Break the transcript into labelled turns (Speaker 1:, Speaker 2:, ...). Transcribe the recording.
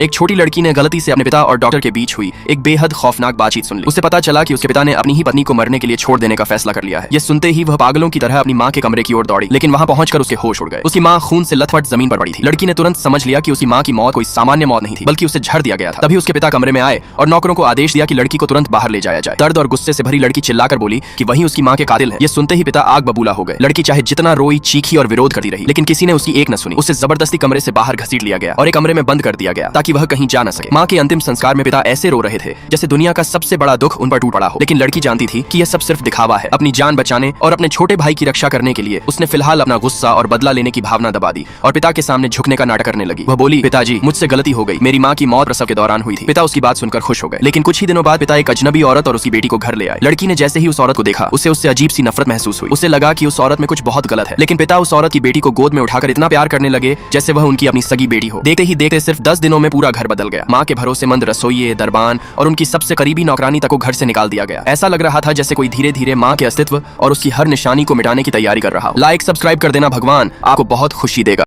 Speaker 1: एक छोटी लड़की ने गलती से अपने पिता और डॉक्टर के बीच हुई एक बेहद खौफनाक बातचीत सुन ली। उसे पता चला कि उसके पिता ने अपनी ही पत्नी को मरने के लिए छोड़ देने का फैसला कर लिया है। ये सुनते ही वह पागलों की तरह अपनी माँ के कमरे की ओर दौड़ी, लेकिन वहां पहुंचकर उसके होश उड़ गए। उसकी माँ खून से लथपथ जमीन पर पड़ी थी। लड़की ने तुरंत समझ लिया कि उसकी माँ की मौत कोई सामान्य मौत नहीं थी, बल्कि उसे झड़ दिया गया था। तभी उसके पिता कमरे में आए और नौकरों को आदेश दिया कि लड़की को तुरंत बाहर ले जाया जाए। दर्द और गुस्से से भरी लड़की चिल्लाकर बोली कि वही उसकी माँ के कातिल है। ये सुनते ही पिता आग बबूला हो गए। लड़की चाहे जितना रोई, चीखी और विरोध करती रही, लेकिन किसी ने उसकी एक न सुनी। उसे जबरदस्ती कमरे से बाहर घसीट लिया गया और एक कमरे में बंद कर दिया गया ताकि वह कहीं जा न सके। माँ के अंतिम संस्कार में पिता ऐसे रो रहे थे जैसे दुनिया का सबसे बड़ा दुख उन पर टूट पड़ा हो, लेकिन लड़की जानती थी कि यह सब सिर्फ दिखावा है। अपनी जान बचाने और अपने छोटे भाई की रक्षा करने के लिए उसने फिलहाल अपना गुस्सा और बदला लेने की भावना दबा दी और पिता के सामने झुकने का नाटक करने लगी। वह बोली, पिताजी मुझसे गलती हो गई, मेरी माँ की मौत प्रसव के दौरान हुई थी। पिता उसकी बात सुनकर खुश हो गए, लेकिन कुछ ही दिनों बाद पिता एक अजनबी औरत और उसकी बेटी को घर ले आए। लड़की ने जैसे ही उस औरत को देखा, उसे उससे अजीब सी नफरत महसूस हुई। उसे लगा कि उस औरत में कुछ बहुत गलत है, लेकिन पिता उस औरत की बेटी को गोद में उठाकर इतना प्यार करने लगे जैसे वह उनकी अपनी सगी बेटी हो। देखते ही देखते सिर्फ 10 दिनों में पूरा घर बदल गया। माँ के भरोसेमंद रसोइये, दरबान और उनकी सबसे करीबी नौकरानी तक को घर से निकाल दिया गया। ऐसा लग रहा था जैसे कोई धीरे धीरे माँ के अस्तित्व और उसकी हर निशानी को मिटाने की तैयारी कर रहा हो। लाइक सब्सक्राइब कर देना, भगवान आपको बहुत खुशी देगा।